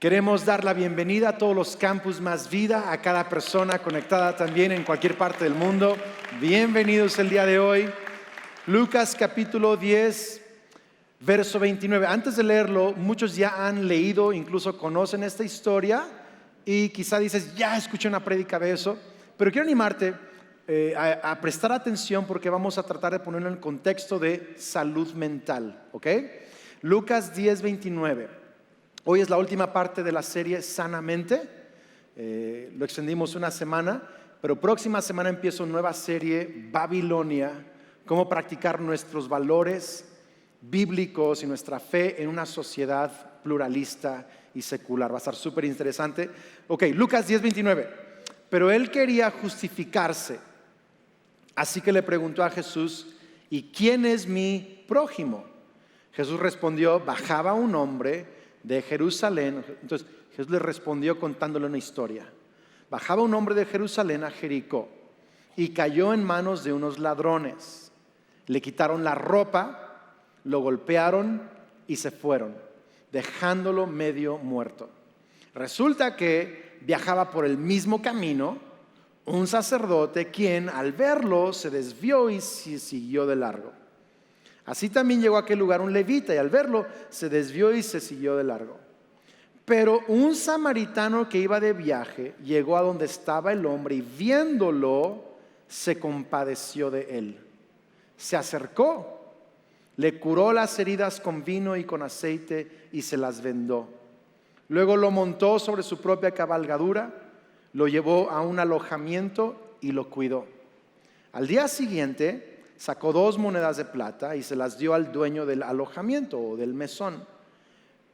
Queremos dar la bienvenida a todos los Campus Más Vida, a cada persona conectada también en cualquier parte del mundo. Bienvenidos el día de hoy. Lucas capítulo 10, verso 29. Antes de leerlo, muchos ya han leído, incluso conocen esta historia y quizá dices, ya escuché una prédica de eso, pero quiero animarte a prestar atención porque vamos a tratar de ponerlo en el contexto de salud mental, ¿ok? Lucas 10, 29. Hoy es la última parte de la serie Sanamente. Lo extendimos una semana, pero próxima semana empieza una nueva serie, Babilonia, cómo practicar nuestros valores bíblicos y nuestra fe en una sociedad pluralista y secular. Va a estar súper interesante. Ok, Lucas 10, 29. Pero él quería justificarse, así que le preguntó a Jesús, ¿y quién es mi prójimo? Jesús respondió, bajaba un hombre de Jerusalén. Entonces Jesús le respondió contándole una historia. Bajaba un hombre de Jerusalén a Jericó y cayó en manos de unos ladrones. Le quitaron la ropa, lo golpearon y se fueron, dejándolo medio muerto. Resulta que viajaba por el mismo camino un sacerdote quien al verlo se desvió y se siguió de largo. Así también llegó a aquel lugar un levita y al verlo se desvió y se siguió de largo. Pero un samaritano que iba de viaje llegó a donde estaba el hombre y viéndolo se compadeció de él. Se acercó, le curó las heridas con vino y con aceite y se las vendó. Luego lo montó sobre su propia cabalgadura, lo llevó a un alojamiento y lo cuidó. Al día siguiente sacó 2 monedas de plata y se las dio al dueño del alojamiento o del mesón.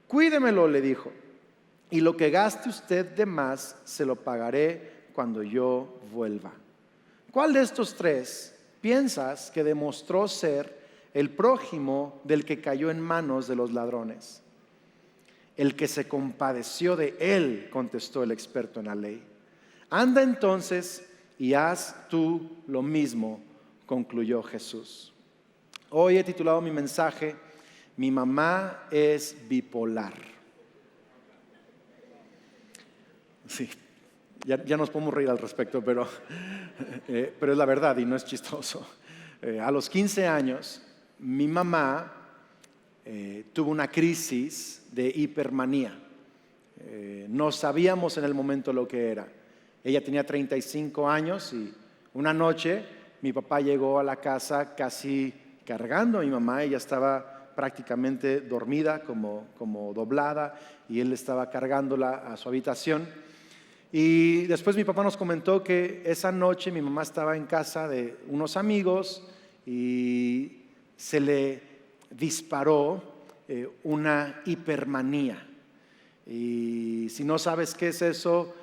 Cuídemelo, le dijo, y lo que gaste usted de más se lo pagaré cuando yo vuelva. ¿Cuál de estos 3 piensas que demostró ser el prójimo del que cayó en manos de los ladrones? El que se compadeció de él, contestó el experto en la ley. Anda entonces y haz tú lo mismo, concluyó Jesús. Hoy he titulado mi mensaje, Mi mamá es bipolar. Sí, ya nos podemos reír al respecto, pero es la verdad y no es chistoso. A los 15 años, mi mamá tuvo una crisis de hipermanía. No sabíamos en el momento lo que era. Ella tenía 35 años y una noche mi papá llegó a la casa casi cargando a mi mamá. Ella estaba prácticamente dormida, como doblada, y él estaba cargándola a su habitación. Y después mi papá nos comentó que esa noche mi mamá estaba en casa de unos amigos y se le disparó una hipermanía. Y si no sabes qué es eso,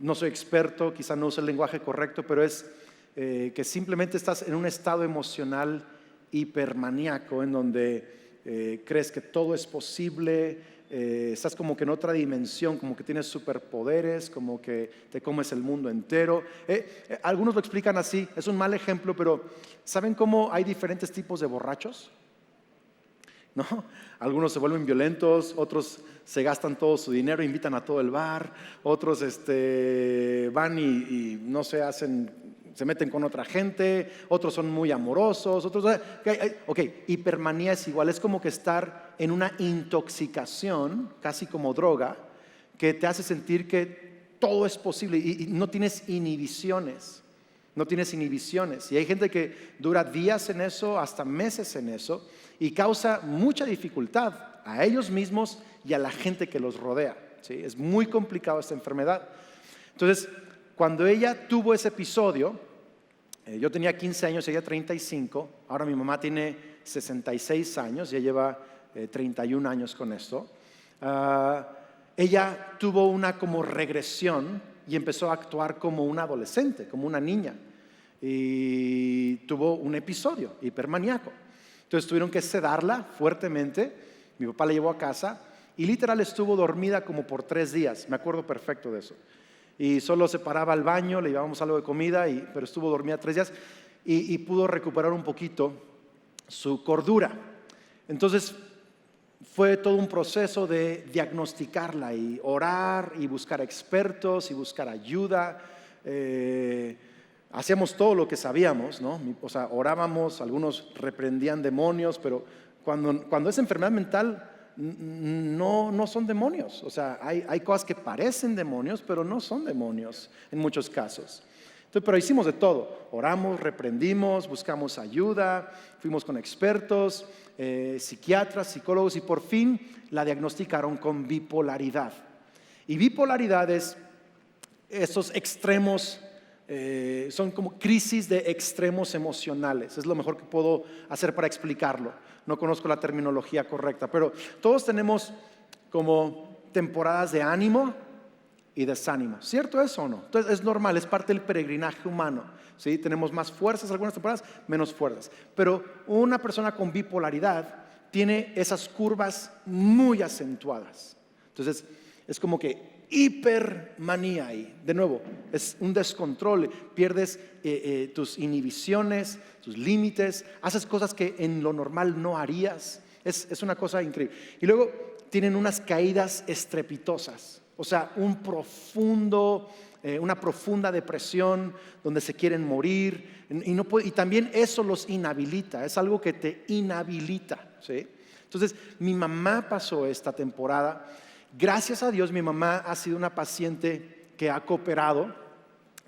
no soy experto, quizá no use el lenguaje correcto, pero es que simplemente estás en un estado emocional hipermaníaco en donde crees que todo es posible, estás como que en otra dimensión, como que tienes superpoderes, como que te comes el mundo entero. Algunos lo explican así, es un mal ejemplo, pero ¿saben cómo hay diferentes tipos de borrachos? ¿No? Algunos se vuelven violentos, otros se gastan todo su dinero, invitan a todo el bar, otros van y no se meten con otra gente, otros son muy amorosos, otros... Ok, hipermanía es igual, es como que estar en una intoxicación, casi como droga, que te hace sentir que todo es posible y no tienes inhibiciones. No tienes inhibiciones. Y hay gente que dura días en eso, hasta meses en eso, y causa mucha dificultad a ellos mismos y a la gente que los rodea, ¿sí? Es muy complicado esta enfermedad. Entonces, cuando ella tuvo ese episodio, yo tenía 15 años, ella 35, ahora mi mamá tiene 66 años, ya lleva 31 años con esto. Ella tuvo una como regresión y empezó a actuar como una adolescente, como una niña, y tuvo un episodio hipermaníaco. Entonces tuvieron que sedarla fuertemente. Mi papá la llevó a casa y literal estuvo dormida como por 3 días, me acuerdo perfecto de eso. Y solo se paraba al baño, le llevábamos algo de comida, pero estuvo dormida 3 días y pudo recuperar un poquito su cordura. Entonces fue todo un proceso de diagnosticarla y orar y buscar expertos y buscar ayuda. Hacíamos todo lo que sabíamos, ¿no? O sea, orábamos, algunos reprendían demonios, pero cuando es enfermedad mental no son demonios. O sea, hay cosas que parecen demonios, pero no son demonios en muchos casos. Entonces, pero hicimos de todo, oramos, reprendimos, buscamos ayuda, fuimos con expertos, psiquiatras, psicólogos, y por fin la diagnosticaron con bipolaridad. Y bipolaridad es esos extremos, son como crisis de extremos emocionales. Es lo mejor que puedo hacer para explicarlo. No conozco la terminología correcta, pero todos tenemos como temporadas de ánimo y desánimo. ¿Cierto eso o no? Entonces es normal, es parte del peregrinaje humano, ¿sí? Tenemos más fuerzas algunas temporadas, menos fuerzas. Pero una persona con bipolaridad tiene esas curvas muy acentuadas. Entonces es como que hipermanía ahí. De nuevo, es un descontrol. Pierdes tus inhibiciones, tus límites, haces cosas que en lo normal no harías. Es una cosa increíble. Y luego tienen unas caídas estrepitosas. O sea, una profunda depresión donde se quieren morir y también eso los inhabilita, es algo que te inhabilita, ¿sí? Entonces, mi mamá pasó esta temporada. Gracias a Dios, mi mamá ha sido una paciente que ha cooperado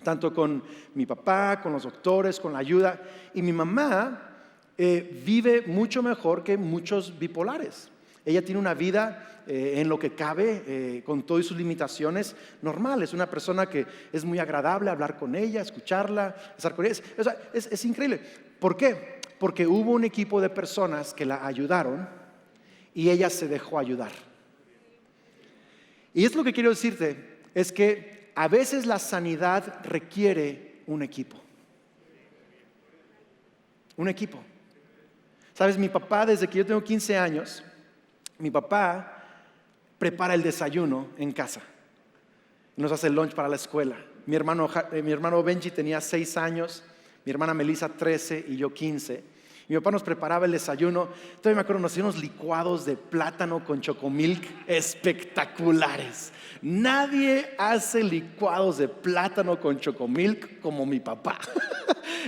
tanto con mi papá, con los doctores, con la ayuda, y mi mamá vive mucho mejor que muchos bipolares. Ella tiene una vida en lo que cabe, con todas sus limitaciones, normal. Es una persona que es muy agradable hablar con ella, escucharla, estar con ella. O sea, es increíble. ¿Por qué? Porque hubo un equipo de personas que la ayudaron y ella se dejó ayudar. Y es lo que quiero decirte, es que a veces la sanidad requiere un equipo. Un equipo. Sabes, mi papá, desde que yo tengo 15 años, mi papá prepara el desayuno en casa. Nos hace el lunch para la escuela. Mi hermano Benji tenía 6 años, mi hermana Melissa 13 y yo 15. Mi papá nos preparaba el desayuno. Todavía me acuerdo, nos hacían unos licuados de plátano con chocomilk espectaculares. Nadie hace licuados de plátano con chocomilk como mi papá.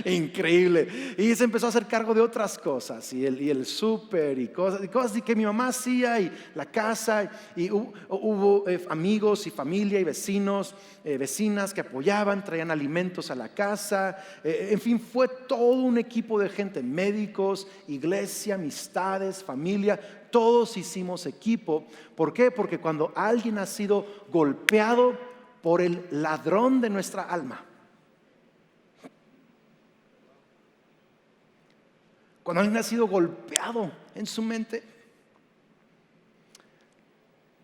Increíble. Y se empezó a hacer cargo de otras cosas, y el súper y cosas que mi mamá hacía, y la casa, y hubo amigos y familia y vecinos, vecinas que apoyaban, traían alimentos a la casa. En fin, fue todo un equipo de gente, médicos, iglesia, amistades, familia. Todos hicimos equipo. ¿Por qué? Porque cuando alguien ha sido golpeado por el ladrón de nuestra alma, cuando alguien ha sido golpeado en su mente,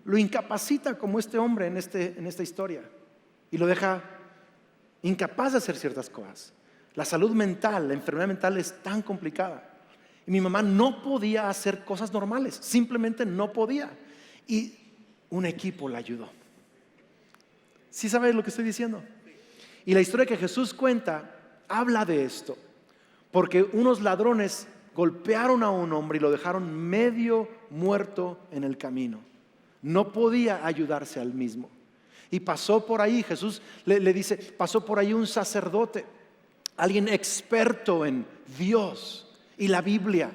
lo incapacita como este hombre en esta historia, y lo deja incapaz de hacer ciertas cosas. La salud mental, la enfermedad mental es tan complicada. Y mi mamá no podía hacer cosas normales, simplemente no podía. Y un equipo la ayudó. ¿Sí sabes lo que estoy diciendo? Y la historia que Jesús cuenta habla de esto. Porque unos ladrones golpearon a un hombre y lo dejaron medio muerto en el camino. No podía ayudarse al mismo. Y pasó por ahí, Jesús le dice, pasó por ahí un sacerdote, alguien experto en Dios y la Biblia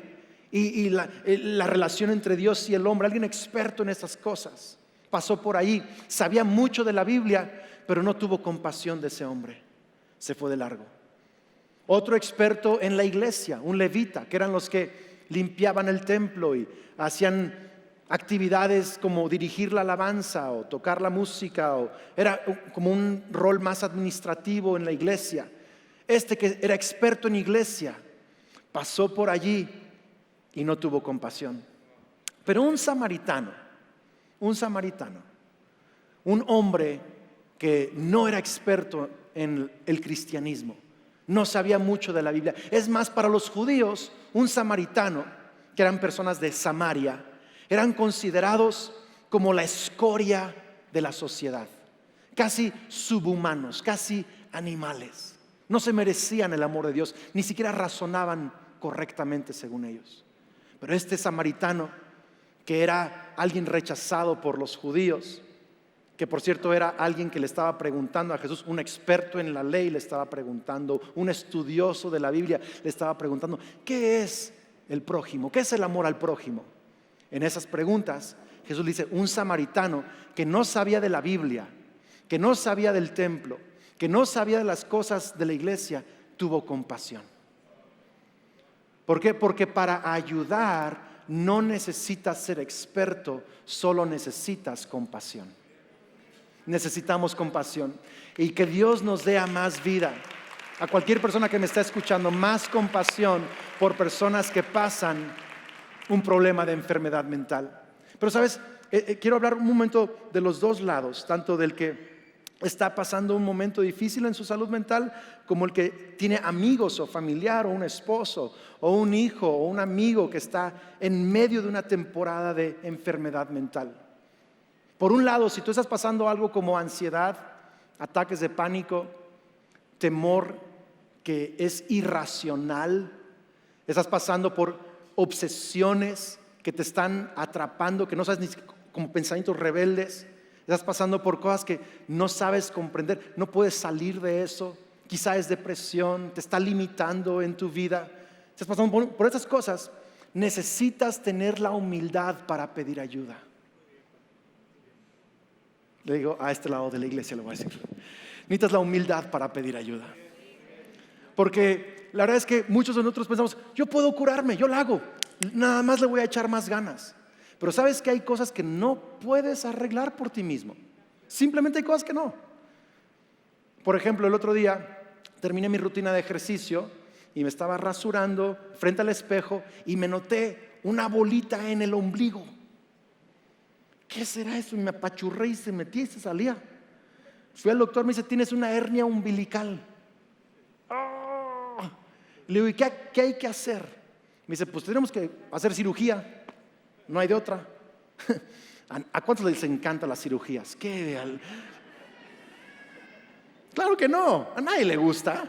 y la relación entre Dios y el hombre, alguien experto en estas cosas. Pasó por ahí, sabía mucho de la Biblia, pero no tuvo compasión de ese hombre. Se fue de largo. Otro experto en la iglesia, un levita, que eran los que limpiaban el templo y hacían actividades como dirigir la alabanza o tocar la música, o era como un rol más administrativo en la iglesia. Este que era experto en iglesia pasó por allí y no tuvo compasión. Pero un samaritano, un hombre que no era experto en el cristianismo, no sabía mucho de la Biblia. Es más, para los judíos, un samaritano, que eran personas de Samaria, eran considerados como la escoria de la sociedad, casi subhumanos, casi animales. No se merecían el amor de Dios, ni siquiera razonaban correctamente según ellos. Pero este samaritano que era alguien rechazado por los judíos, que por cierto era alguien que le estaba preguntando a Jesús, un experto en la ley le estaba preguntando, un estudioso de la Biblia le estaba preguntando, ¿qué es el prójimo? ¿Qué es el amor al prójimo? En esas preguntas Jesús le dice, un samaritano que no sabía de la Biblia, que no sabía del templo, que no sabía de las cosas de la iglesia, tuvo compasión. ¿Por qué? Porque para ayudar no necesitas ser experto, solo necesitas compasión. Necesitamos compasión y que Dios nos dé a más vida. A cualquier persona que me está escuchando, más compasión por personas que pasan un problema de enfermedad mental. Pero sabes, quiero hablar un momento de los dos lados, tanto del que está pasando un momento difícil en su salud mental, como el que tiene amigos o familiar o un esposo o un hijo o un amigo que está en medio de una temporada de enfermedad mental. Por un lado, si tú estás pasando algo como ansiedad, ataques de pánico, temor que es irracional, estás pasando por obsesiones que te están atrapando, que no sabes ni como pensamientos rebeldes, estás pasando por cosas que no sabes comprender, no puedes salir de eso, quizá es depresión, te está limitando en tu vida, estás pasando por esas cosas, necesitas tener la humildad para pedir ayuda. Le digo a este lado de la iglesia, le voy a decir, necesitas la humildad para pedir ayuda. Porque la verdad es que muchos de nosotros pensamos, yo puedo curarme, yo lo hago, nada más le voy a echar más ganas. Pero sabes que hay cosas que no puedes arreglar por ti mismo. Simplemente hay cosas que no. Por ejemplo, el otro día terminé mi rutina de ejercicio y me estaba rasurando frente al espejo y me noté una bolita en el ombligo. ¿Qué será eso? Y me apachurré y se metía y se salía. Fui al doctor, me dice, tienes una hernia umbilical. Le digo, ¿y qué hay que hacer? Me dice, pues tenemos que hacer cirugía. No hay de otra. ¿A cuántos les encantan las cirugías? Claro que no, a nadie le gusta.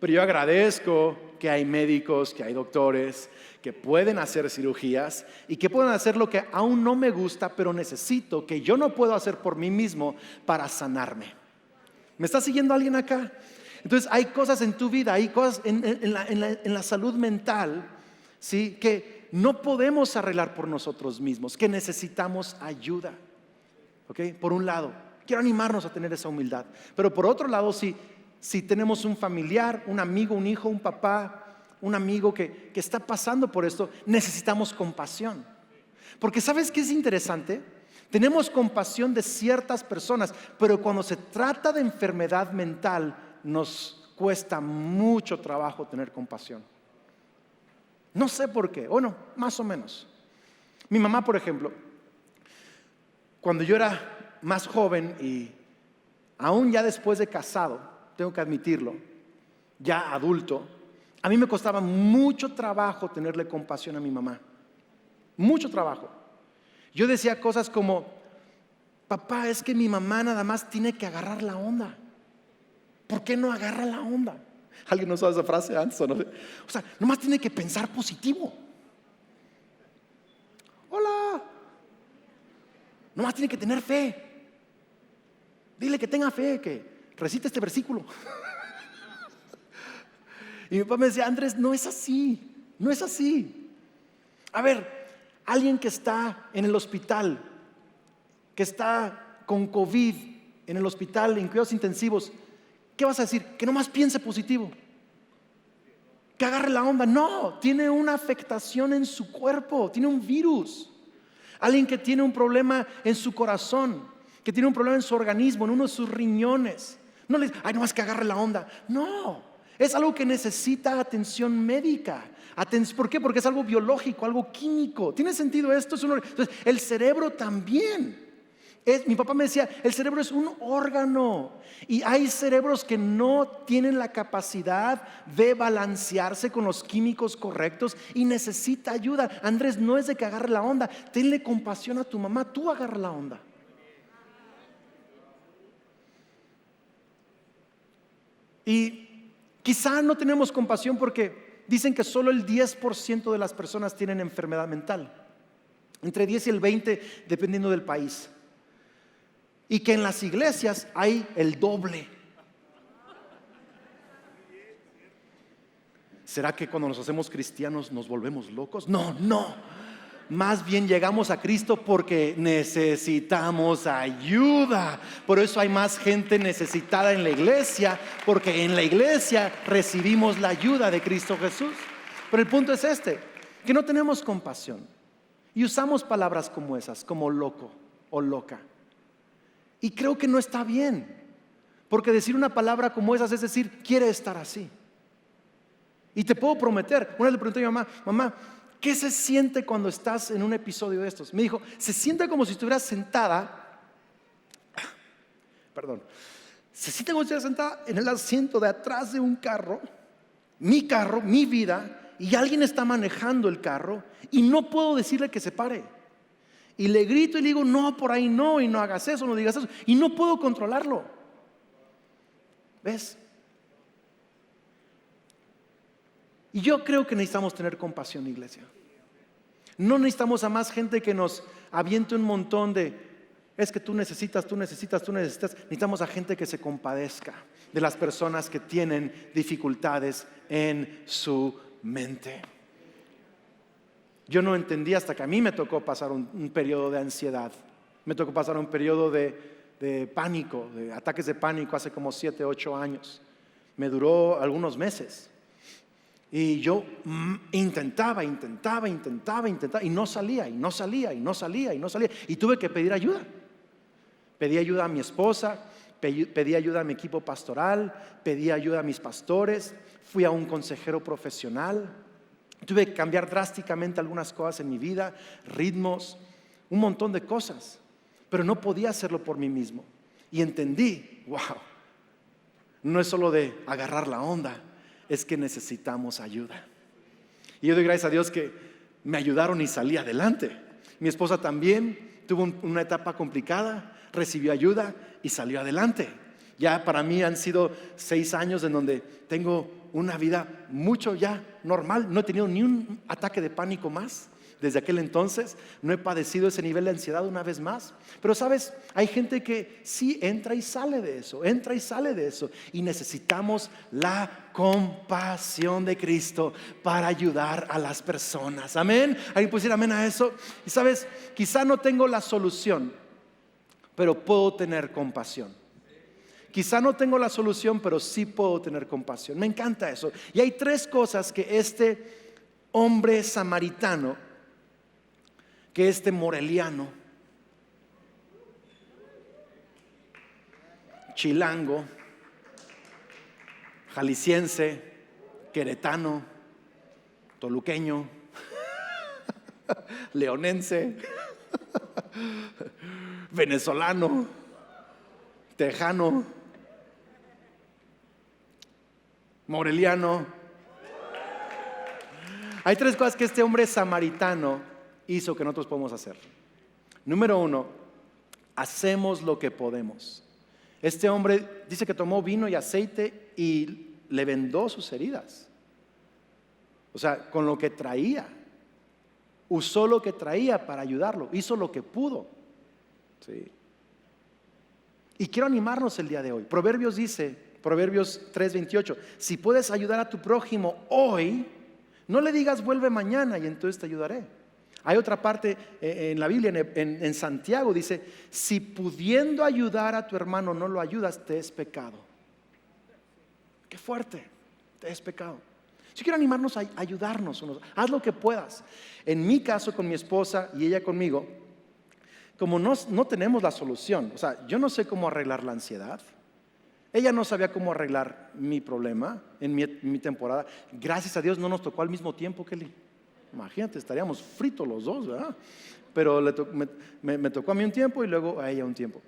Pero yo agradezco que hay médicos, que hay doctores que pueden hacer cirugías y que pueden hacer lo que aún no me gusta, pero necesito, que yo no puedo hacer por mí mismo para sanarme. ¿Me está siguiendo alguien acá? Entonces hay cosas en tu vida, hay cosas en la salud mental, ¿sí?, que no podemos arreglar por nosotros mismos, que necesitamos ayuda. ¿Okay? Por un lado, quiero animarnos a tener esa humildad. Pero por otro lado, si tenemos un familiar, un amigo, un hijo, un papá, un amigo que está pasando por esto, necesitamos compasión. Porque ¿sabes qué es interesante? Tenemos compasión de ciertas personas, pero cuando se trata de enfermedad mental, nos cuesta mucho trabajo tener compasión. No sé por qué, o no, más o menos. Mi mamá, por ejemplo, cuando yo era más joven y aún ya después de casado, tengo que admitirlo, ya adulto, a mí me costaba mucho trabajo tenerle compasión a mi mamá. Mucho trabajo. Yo decía cosas como, papá, es que mi mamá nada más tiene que agarrar la onda. ¿Por qué no agarra la onda? ¿Alguien no sabe esa frase antes o no? O sea, nomás tiene que pensar positivo. Hola. Nomás tiene que tener fe. Dile que tenga fe, que recite este versículo. Y mi papá me decía, Andrés, no es así, no es así. A ver, alguien que está en el hospital, que está con COVID en el hospital, en cuidados intensivos, ¿qué vas a decir? Que nomás piense positivo, que agarre la onda. No, tiene una afectación en su cuerpo, tiene un virus. Alguien que tiene un problema en su corazón, que tiene un problema en su organismo, en uno de sus riñones. No le dices, ay, nomás que agarre la onda. No, es algo que necesita atención médica. ¿Por qué? Porque es algo biológico, algo químico. ¿Tiene sentido esto? Entonces, el cerebro también. Mi papá me decía, el cerebro es un órgano y hay cerebros que no tienen la capacidad de balancearse con los químicos correctos y necesita ayuda. Andrés, no es de que agarre la onda, tenle compasión a tu mamá, tú agarra la onda. Y quizá no tenemos compasión porque dicen que solo el 10% de las personas tienen enfermedad mental. entre 10 y el 20 dependiendo del país. Y que en las iglesias hay el doble. ¿Será que cuando nos hacemos cristianos nos volvemos locos? No, no. Más bien llegamos a Cristo porque necesitamos ayuda. Por eso hay más gente necesitada en la iglesia, porque en la iglesia recibimos la ayuda de Cristo Jesús. Pero el punto es este, que no tenemos compasión y usamos palabras como esas, como loco o loca. Y creo que no está bien, porque decir una palabra como esas es decir, quiere estar así. Y te puedo prometer, una vez le pregunté a mi mamá, mamá, ¿qué se siente cuando estás en un episodio de estos? Me dijo, se siente como si estuvieras sentada, se siente como si estuvieras sentada en el asiento de atrás de un carro, mi vida, y alguien está manejando el carro y no puedo decirle que se pare. Y le grito y le digo, no, por ahí no, y no hagas eso, no digas eso, y no puedo controlarlo. ¿Ves? Y yo creo que necesitamos tener compasión, iglesia. No necesitamos a más gente que nos aviente un montón de, es que tú necesitas. Necesitamos a gente que se compadezca de las personas que tienen dificultades en su mente. Yo no entendí hasta que a mí me tocó pasar un periodo de ansiedad. Me tocó pasar un periodo de pánico, de ataques de pánico hace como 7, 8 años. Me duró algunos meses. Y yo intentaba y no salía. Y tuve que pedir ayuda. Pedí ayuda a mi esposa, pedí ayuda a mi equipo pastoral, pedí ayuda a mis pastores, fui a un consejero profesional. Tuve que cambiar drásticamente algunas cosas en mi vida, ritmos, un montón de cosas. Pero no podía hacerlo por mí mismo. Y entendí, wow, no es solo de agarrar la onda, es que necesitamos ayuda. Y yo doy gracias a Dios que me ayudaron y salí adelante. Mi esposa también tuvo una etapa complicada, recibió ayuda y salió adelante. Ya para mí han sido 6 años en donde tengo una vida mucho ya normal. No he tenido ni un ataque de pánico más. Desde aquel entonces no he padecido ese nivel de ansiedad una vez más. Pero sabes, hay gente que sí entra y sale de eso. Y necesitamos la compasión de Cristo para ayudar a las personas. Amén. ¿Alguien puede decir amén a eso? Y sabes, quizá no tengo la solución, pero puedo tener compasión. Quizá no tengo la solución, pero sí puedo tener compasión. Me encanta eso. Y hay 3 cosas que este hombre samaritano, que este moreliano, chilango, jalisciense, queretano, toluqueño, leonense, venezolano, tejano, moreliano. Hay 3 cosas que este hombre samaritano hizo que nosotros podemos hacer. Número 1, hacemos lo que podemos. Este hombre dice que tomó vino y aceite y le vendó sus heridas. O sea, con lo que traía. Usó lo que traía para ayudarlo. Hizo lo que pudo. ¿Sí? Y quiero animarnos el día de hoy. Proverbios dice, Proverbios 3:28, si puedes ayudar a tu prójimo hoy, no le digas vuelve mañana y entonces te ayudaré. Hay otra parte en la Biblia, en Santiago, dice, si pudiendo ayudar a tu hermano no lo ayudas, te es pecado. Qué fuerte, te es pecado. Yo quiero animarnos a ayudarnos, haz lo que puedas. En mi caso con mi esposa y ella conmigo, como no tenemos la solución, o sea, yo no sé cómo arreglar la ansiedad. Ella no sabía cómo arreglar mi problema en mi temporada. Gracias a Dios no nos tocó al mismo tiempo, Kelly. Imagínate, estaríamos fritos los dos, ¿verdad? Pero me tocó a mí un tiempo y luego a ella un tiempo.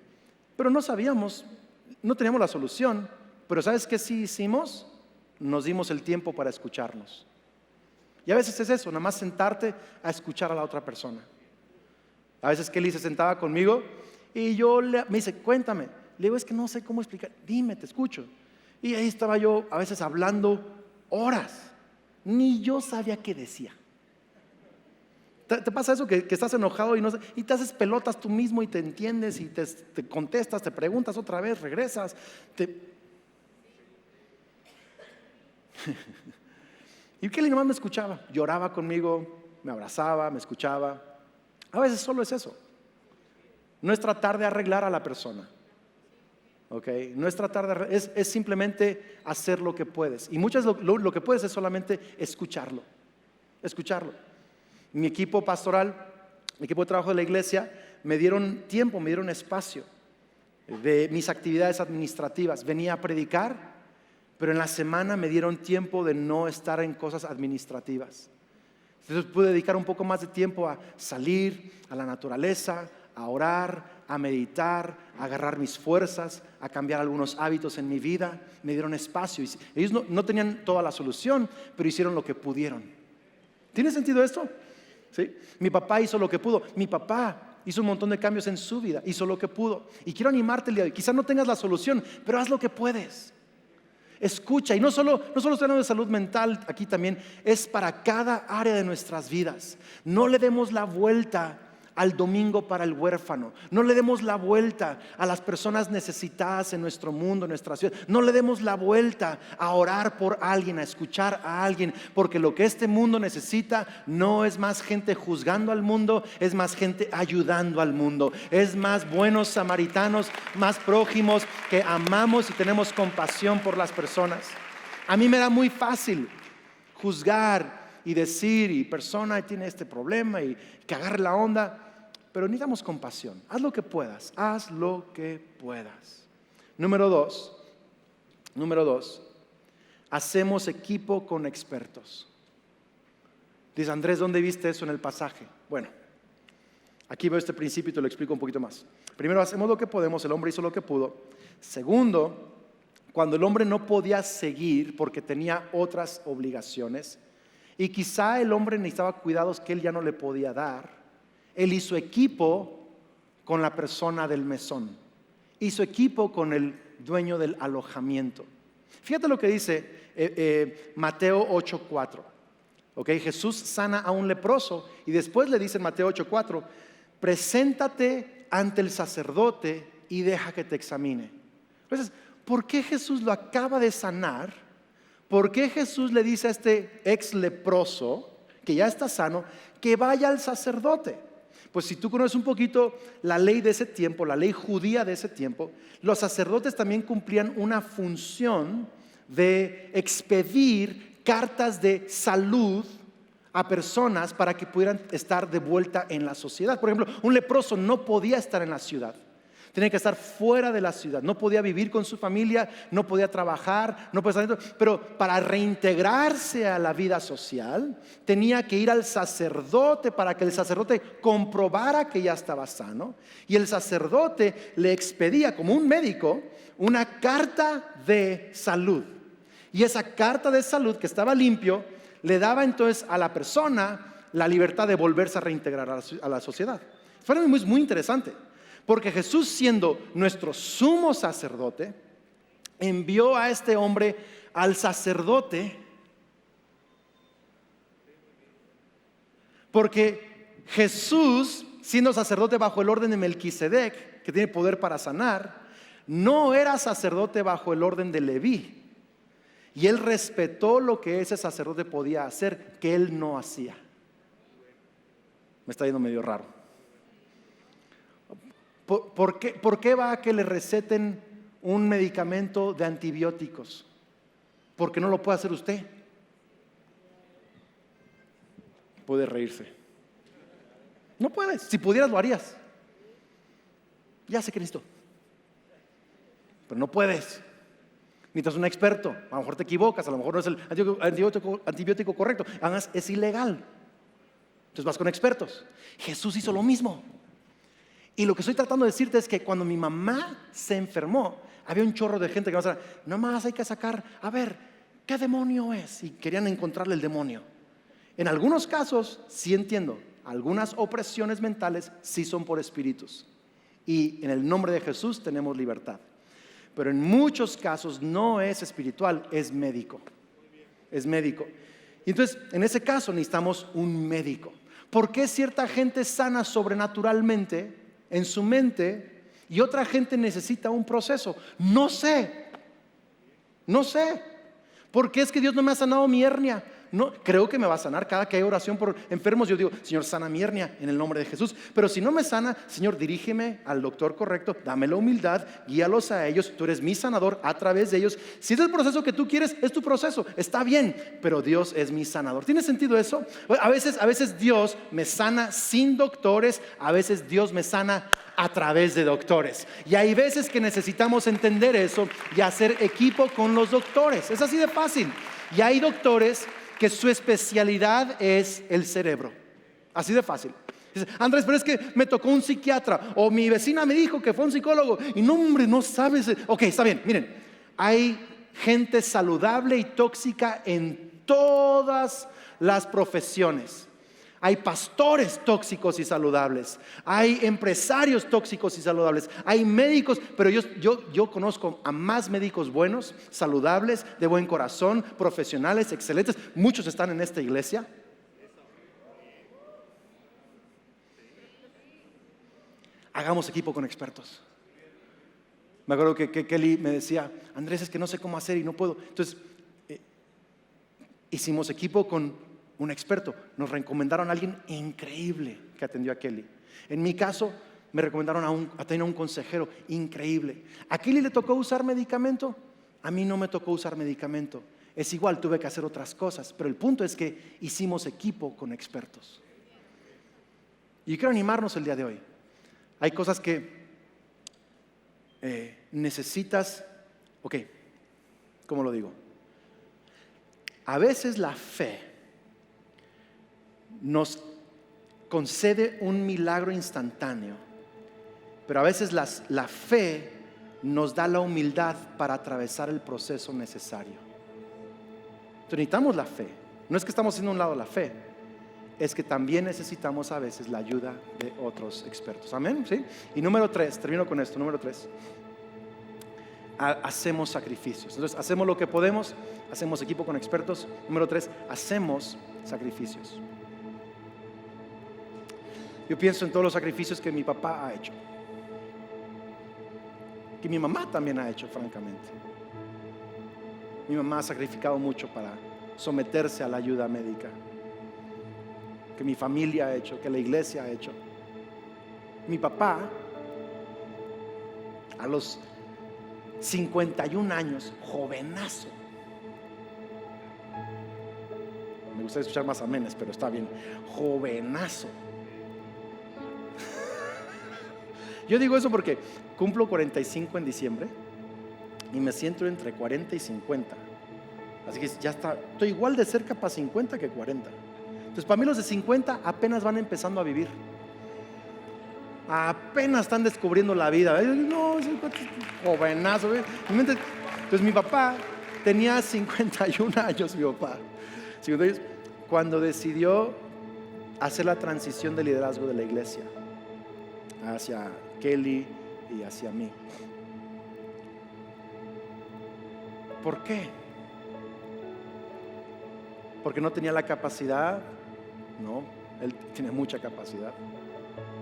Pero no sabíamos, no teníamos la solución. Pero ¿sabes qué sí hicimos? Nos dimos el tiempo para escucharnos. Y a veces es eso, nada más sentarte a escuchar a la otra persona. A veces Kelly se sentaba conmigo y me dice, cuéntame. Le digo, es que no sé cómo explicar. Dime, te escucho. Y ahí estaba yo a veces hablando horas. Ni yo sabía qué decía. ¿Te pasa eso que estás enojado y te haces pelotas tú mismo y te entiendes y te contestas, te preguntas otra vez, regresas? Y Kelly nomás me escuchaba, lloraba conmigo, me abrazaba, me escuchaba. A veces solo es eso. No es tratar de arreglar a la persona. Okay. No es tratar de es simplemente hacer lo que puedes. Y muchas lo que puedes es solamente escucharlo. Mi equipo pastoral, mi equipo de trabajo de la iglesia, me dieron tiempo, me dieron espacio de mis actividades administrativas. Venía a predicar, pero en la semana me dieron tiempo de no estar en cosas administrativas. Entonces pude dedicar un poco más de tiempo a salir a la naturaleza, a orar, a meditar, a agarrar mis fuerzas, a cambiar algunos hábitos en mi vida. Me dieron espacio. Ellos no tenían toda la solución, pero hicieron lo que pudieron. ¿Tiene sentido esto? ¿Sí? Mi papá hizo lo que pudo. Mi papá hizo un montón de cambios en su vida, hizo lo que pudo. Y quiero animarte el día de hoy. Quizás no tengas la solución, pero haz lo que puedes. Escucha, y no solo estoy hablando de salud mental, aquí también es para cada área de nuestras vidas. No le demos la vuelta al domingo para el huérfano. No le demos la vuelta a las personas necesitadas en nuestro mundo, en nuestra ciudad. No le demos la vuelta a orar por alguien, a escuchar a alguien, porque lo que este mundo necesita no es más gente juzgando al mundo, es más gente ayudando al mundo, es más buenos samaritanos, más prójimos que amamos y tenemos compasión por las personas. A mí me era muy fácil juzgar y decir, y persona tiene este problema y que agarre la onda, pero necesitamos compasión. Haz lo que puedas, haz lo que puedas. Número dos, hacemos equipo con expertos. Dice Andrés, ¿dónde viste eso en el pasaje? Bueno, aquí veo este principio y te lo explico un poquito más. Primero, hacemos lo que podemos, el hombre hizo lo que pudo. Segundo, cuando el hombre no podía seguir porque tenía otras obligaciones, y quizá el hombre necesitaba cuidados que él ya no le podía dar, él hizo equipo con la persona del mesón, hizo equipo con el dueño del alojamiento. Fíjate lo que dice Mateo 8:4. Okay, Jesús sana a un leproso y después le dice en Mateo 8:4, preséntate ante el sacerdote y deja que te examine. Entonces, ¿por qué Jesús lo acaba de sanar? ¿Por qué Jesús le dice a este ex leproso, que ya está sano, que vaya al sacerdote? Pues si tú conoces un poquito la ley de ese tiempo, la ley judía de ese tiempo, los sacerdotes también cumplían una función de expedir cartas de salud a personas para que pudieran estar de vuelta en la sociedad. Por ejemplo, un leproso no podía estar en la ciudad. Tenía que estar fuera de la ciudad, no podía vivir con su familia, no podía trabajar, no podía estar dentro, pero para reintegrarse a la vida social tenía que ir al sacerdote para que el sacerdote comprobara que ya estaba sano, y el sacerdote le expedía como un médico una carta de salud, y esa carta de salud que estaba limpio le daba entonces a la persona la libertad de volverse a reintegrar a la sociedad. Fue muy, muy interesante. Porque Jesús, siendo nuestro sumo sacerdote, envió a este hombre al sacerdote, porque Jesús, siendo sacerdote bajo el orden de Melquisedec, que tiene poder para sanar, no era sacerdote bajo el orden de Leví. Y él respetó lo que ese sacerdote podía hacer, que él no hacía. Me está yendo medio raro. ¿Por qué va a que le receten un medicamento de antibióticos? Porque no lo puede hacer usted. Puede reírse. No puedes. Si pudieras lo harías. Ya sé que necesito. Pero no puedes. Necesitas un experto. A lo mejor te equivocas. A lo mejor no es el antibiótico correcto. Además es ilegal. Entonces vas con expertos. Jesús hizo lo mismo. Y lo que estoy tratando de decirte es que cuando mi mamá se enfermó, había un chorro de gente que no sabía, nomás hay que sacar, a ver, ¿qué demonio es? Y querían encontrarle el demonio. En algunos casos, sí entiendo, algunas opresiones mentales sí son por espíritus. Y en el nombre de Jesús tenemos libertad. Pero en muchos casos no es espiritual, es médico. Es médico. Y entonces, en ese caso necesitamos un médico. ¿Por qué cierta gente sana sobrenaturalmente en su mente y otra gente necesita un proceso? No sé. ¿Por qué es que Dios no me ha sanado mi hernia? No, creo que me va a sanar. Cada que hay oración por enfermos, yo digo: Señor, sana mi hernia en el nombre de Jesús. Pero si no me sana, Señor, dirígeme al doctor correcto, dame la humildad, guíalos a ellos. Tú eres mi sanador a través de ellos. Si es el proceso que tú quieres, es tu proceso, está bien, pero Dios es mi sanador. ¿Tiene sentido eso? A veces Dios me sana sin doctores, a veces Dios me sana a través de doctores. Y hay veces que necesitamos entender eso y hacer equipo con los doctores. Es así de fácil. Y hay doctores que su especialidad es el cerebro. Así de fácil. Dice: Andrés, pero es que me tocó un psiquiatra, o mi vecina me dijo que fue un psicólogo. Y no, hombre, no sabes. Ok, está bien, miren, hay gente saludable y tóxica en todas las profesiones. Hay pastores tóxicos y saludables, hay empresarios tóxicos y saludables, hay médicos, pero yo conozco a más médicos buenos, saludables, de buen corazón, profesionales, excelentes. Muchos están en esta iglesia. Hagamos equipo con expertos. Me acuerdo que Kelly me decía: Andrés, es que no sé cómo hacer y no puedo. Entonces hicimos equipo con un experto. Nos recomendaron a alguien increíble que atendió a Kelly. En mi caso, me recomendaron a tener un consejero increíble. ¿A Kelly le tocó usar medicamento? A mí no me tocó usar medicamento. Es igual, tuve que hacer otras cosas. Pero el punto es que hicimos equipo con expertos. Y quiero animarnos el día de hoy. Hay cosas que necesitas. Ok, ¿cómo lo digo? A veces la fe nos concede un milagro instantáneo, pero a veces la fe nos da la humildad para atravesar el proceso necesario. Entonces necesitamos la fe. No es que estamos haciendo a un lado la fe, es que también necesitamos a veces la ayuda de otros expertos. Amén, ¿sí? Y número 3, termino con esto. Número 3, hacemos sacrificios. Entonces hacemos lo que podemos, hacemos equipo con expertos. Número 3, hacemos sacrificios. Yo pienso en todos los sacrificios que mi papá ha hecho, que mi mamá también ha hecho, francamente. Mi mamá ha sacrificado mucho para someterse a la ayuda médica, que mi familia ha hecho, que la iglesia ha hecho. Mi papá, a los 51 años, jovenazo. Me gustaría escuchar más amenes, pero está bien. Jovenazo. Yo digo eso porque cumplo 45 en diciembre y me siento entre 40 y 50. Así que ya está, estoy igual de cerca para 50 que 40. Entonces para mí los de 50 apenas van empezando a vivir. Apenas están descubriendo la vida. No, jovenazo. Entonces mi papá tenía 51 años, mi papá. 51 años, cuando decidió hacer la transición de liderazgo de la iglesia hacia Kelly y hacia mí. ¿Por qué? Porque no tenía la capacidad. No, él tiene mucha capacidad.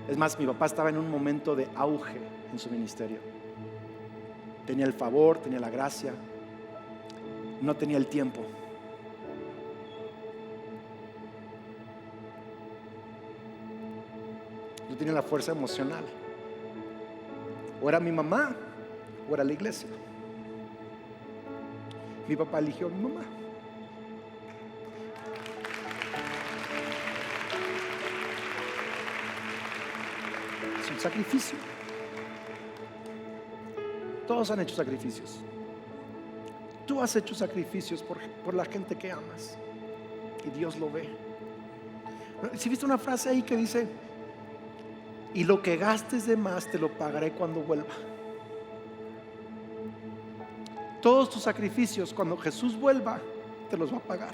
Es más, mi papá estaba en un momento de auge en su ministerio. Tenía el favor, tenía la gracia, no tenía el tiempo. Yo tenía la fuerza emocional. O era mi mamá o era la iglesia. Mi papá eligió a mi mamá. Es un sacrificio. Todos han hecho sacrificios. Tú has hecho sacrificios por la gente que amas y Dios lo ve. Si viste una frase ahí que dice: y lo que gastes de más te lo pagaré cuando vuelva. Todos tus sacrificios, cuando Jesús vuelva, te los va a pagar.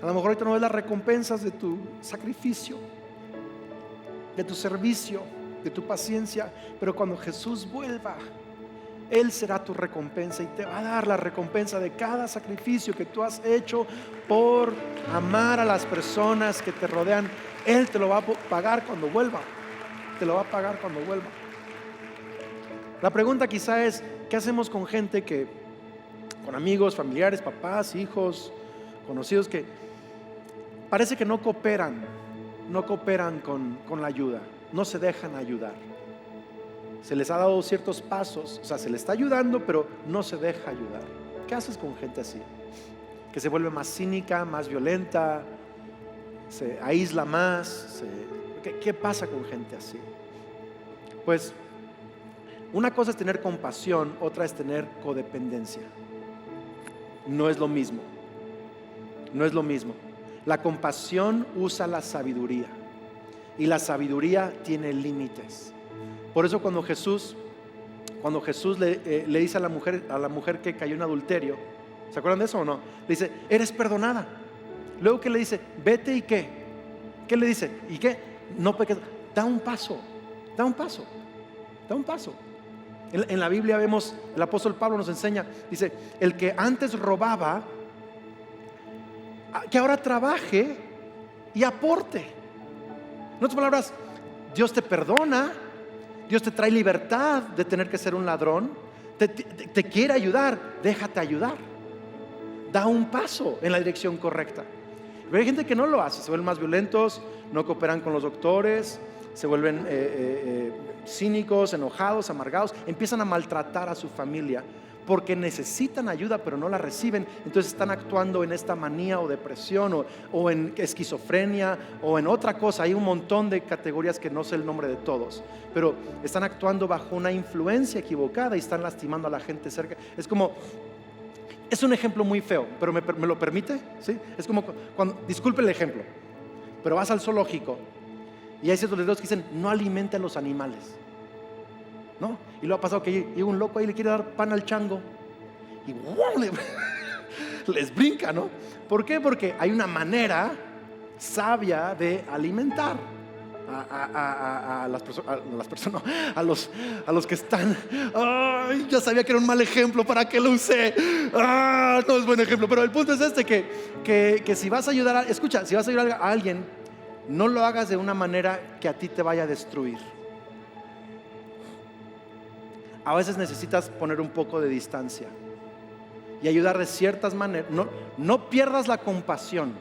A lo mejor ahorita no ves las recompensas de tu sacrificio, de tu servicio, de tu paciencia, pero cuando Jesús vuelva, Él será tu recompensa y te va a dar la recompensa de cada sacrificio que tú has hecho por amar a las personas que te rodean. Él te lo va a pagar cuando vuelva. Te lo va a pagar cuando vuelva. La pregunta quizá es, ¿qué hacemos con gente con amigos, familiares, papás, hijos, conocidos que parece que no cooperan con la ayuda, no se dejan ayudar? Se les ha dado ciertos pasos, o sea, se les está ayudando, pero no se deja ayudar. ¿Qué haces con gente así? Que se vuelve más cínica, más violenta, se aísla más. ¿Qué pasa con gente así? Pues una cosa es tener compasión, otra es tener codependencia. No es lo mismo. No es lo mismo. La compasión usa la sabiduría y la sabiduría tiene límites. Por eso cuando Jesús le dice a la mujer que cayó en adulterio, ¿se acuerdan de eso o no? Le dice, eres perdonada. Luego que le dice, vete y qué. ¿Qué le dice? ¿Y qué? No peques. Da un paso. En la Biblia vemos, el apóstol Pablo nos enseña, dice, el que antes robaba, que ahora trabaje y aporte. En otras palabras, Dios te perdona, Dios te trae libertad de tener que ser un ladrón, te quiere ayudar, déjate ayudar. Da un paso en la dirección correcta. Pero hay gente que no lo hace, se vuelven más violentos, no cooperan con los doctores, se vuelven cínicos, enojados, amargados, empiezan a maltratar a su familia porque necesitan ayuda pero no la reciben. Entonces están actuando en esta manía o depresión o en esquizofrenia o en otra cosa. Hay un montón de categorías que no sé el nombre de todos, pero están actuando bajo una influencia equivocada y están lastimando a la gente cerca. Es un ejemplo muy feo, pero ¿me lo permite? ¿Sí? Es como cuando, disculpe el ejemplo, pero vas al zoológico y hay ciertos letreros que dicen no alimente a los animales, ¿no? Y lo ha pasado que llega un loco ahí y le quiere dar pan al chango y ¡wow! les brinca, ¿no? ¿Por qué? Porque hay una manera sabia de alimentar a las personas, a los que están. Ay, ya sabía que era un mal ejemplo, ¿para qué lo usé? No es buen ejemplo, pero el punto es que si vas a ayudar si vas a ayudar a alguien, no lo hagas de una manera que a ti te vaya a destruir. A veces necesitas poner un poco de distancia y ayudar de ciertas maneras. No pierdas la compasión,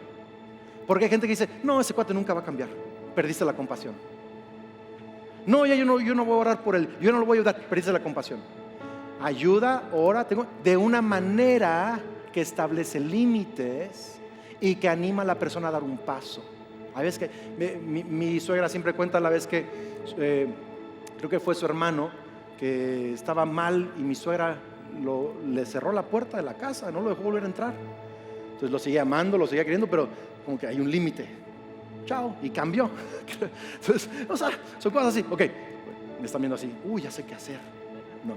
porque hay gente que dice, no, ese cuate nunca va a cambiar. Perdiste la compasión. No, yo no voy a orar por él, yo no lo voy a ayudar. Perdiste la compasión. Ayuda, ora, de una manera que establece límites y que anima a la persona a dar un paso. Hay veces que mi suegra siempre cuenta la vez que creo que fue su hermano que estaba mal y mi suegra le cerró la puerta de la casa, no lo dejó volver a entrar. Entonces lo seguía amando, lo seguía queriendo, pero como que hay un límite. Chao, y cambió. Entonces, o sea, son cosas así. Ok, me están viendo así, ya sé qué hacer. No,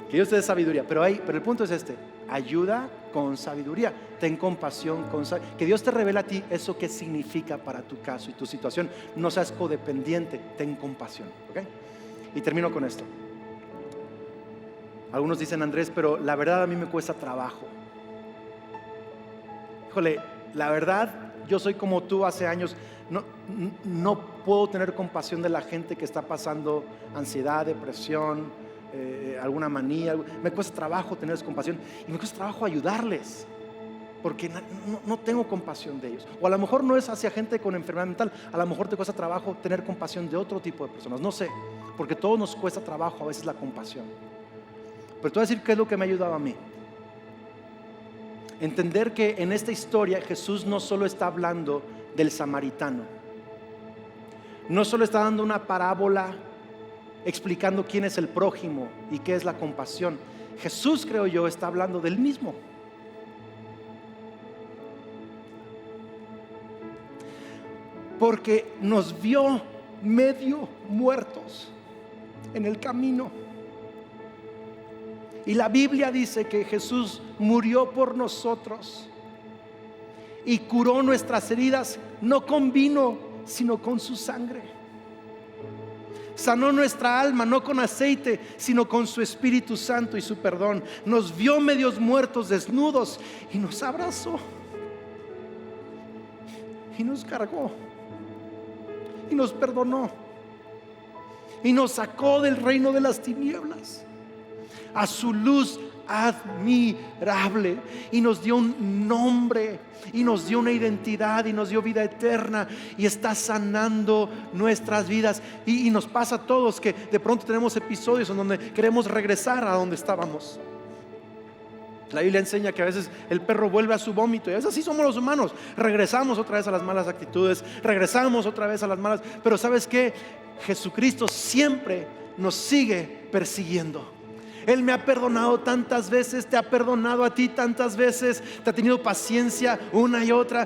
que Dios te dé sabiduría, pero el punto es ayuda con sabiduría, ten compasión con sabiduría, que Dios te revele a ti eso que significa para tu caso y tu situación. No seas codependiente, ten compasión, ¿ok? Y termino con esto. Algunos dicen, Andrés, pero la verdad a mí me cuesta trabajo. Híjole, la verdad, yo soy como tú hace años. No puedo tener compasión de la gente que está pasando ansiedad, depresión, alguna manía. Me cuesta trabajo tener compasión y me cuesta trabajo ayudarles porque no tengo compasión de ellos. O a lo mejor no es hacia gente con enfermedad mental, a lo mejor te cuesta trabajo tener compasión de otro tipo de personas. No sé, porque todos nos cuesta trabajo a veces la compasión. Pero te voy a decir qué es lo que me ha ayudado a mí. Entender que en esta historia Jesús no solo está hablando del samaritano, no solo está dando una parábola explicando quién es el prójimo y qué es la compasión. Jesús, creo yo, está hablando del mismo. Porque nos vio medio muertos en el camino. Y la Biblia dice que Jesús murió por nosotros y curó nuestras heridas, no con vino, sino con su sangre. Sanó nuestra alma, no con aceite, sino con su Espíritu Santo y su perdón. Nos vio medios muertos, desnudos, y nos abrazó. Y nos cargó. Y nos perdonó. Y nos sacó del reino de las tinieblas a su luz admirable, y nos dio un nombre, y nos dio una identidad, y nos dio vida eterna, y está sanando nuestras vidas. Y nos pasa a todos que de pronto tenemos episodios en donde queremos regresar a donde estábamos. La Biblia enseña que a veces el perro vuelve a su vómito, y a veces así somos los humanos. Regresamos otra vez a las malas actitudes, regresamos otra vez a las malas. Pero ¿sabes qué? Jesucristo siempre nos sigue persiguiendo. Él me ha perdonado tantas veces, te ha perdonado a ti tantas veces, te ha tenido paciencia una y otra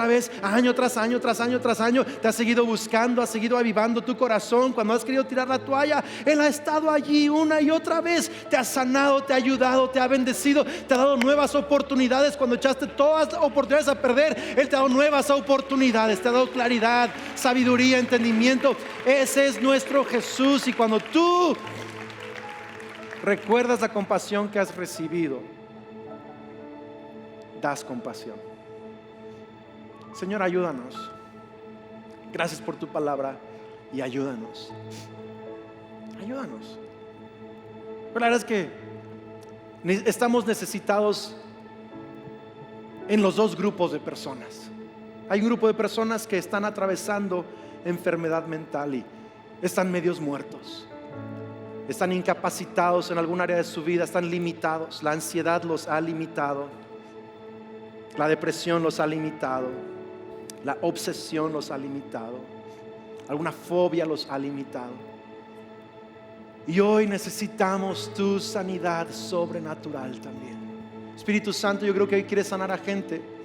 vez, año tras año, tras año, tras año. Te ha seguido buscando, ha seguido avivando tu corazón. Cuando has querido tirar la toalla, Él ha estado allí una y otra vez. Te ha sanado, te ha ayudado, te ha bendecido, te ha dado nuevas oportunidades. Cuando echaste todas las oportunidades a perder, Él te ha dado nuevas oportunidades, te ha dado claridad, sabiduría, entendimiento. Ese es nuestro Jesús. Y cuando tú recuerdas la compasión que has recibido, das compasión. Señor, ayúdanos. Gracias por tu palabra y ayúdanos. Ayúdanos. Pero la verdad es que estamos necesitados en los dos grupos de personas. Hay un grupo de personas que están atravesando enfermedad mental y están medios muertos. Están incapacitados en algún área de su vida, están limitados. La ansiedad los ha limitado, la depresión los ha limitado, la obsesión los ha limitado, alguna fobia los ha limitado. Y hoy necesitamos tu sanidad sobrenatural también. Espíritu Santo, yo creo que hoy quieres sanar a gente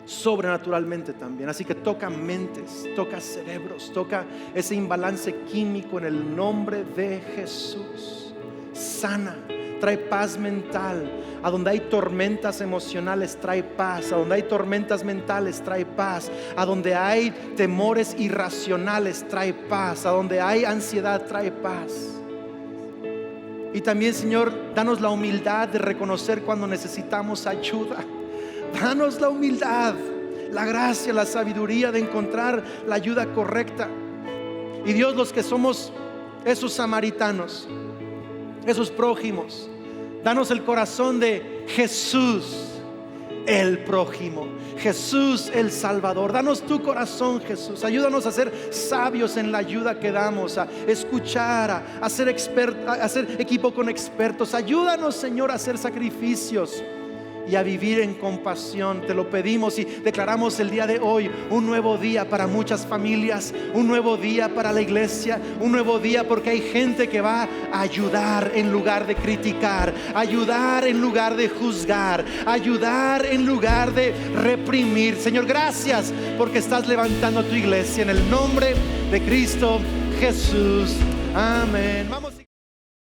sobrenaturalmente también. Así que toca mentes, toca cerebros, toca ese imbalance químico en el nombre de Jesús. Sana, trae paz mental. A donde hay tormentas emocionales, trae paz. A donde hay tormentas mentales, trae paz. A donde hay temores irracionales, trae paz. A donde hay ansiedad, trae paz. Y también, Señor, danos la humildad de reconocer cuando necesitamos ayuda. Danos la humildad, la gracia, la sabiduría de encontrar la ayuda correcta. Y Dios, los que somos esos samaritanos, esos prójimos, danos el corazón de Jesús, el prójimo, Jesús el Salvador. Danos tu corazón, Jesús. Ayúdanos a ser sabios en la ayuda que damos, a escuchar, a ser equipo con expertos. Ayúdanos, Señor, a hacer sacrificios y a vivir en compasión. Te lo pedimos y declaramos el día de hoy un nuevo día para muchas familias, un nuevo día para la iglesia, un nuevo día porque hay gente que va a ayudar en lugar de criticar, ayudar en lugar de juzgar, ayudar en lugar de reprimir. Señor, gracias porque estás levantando tu iglesia en el nombre de Cristo Jesús. Amén. Vamos.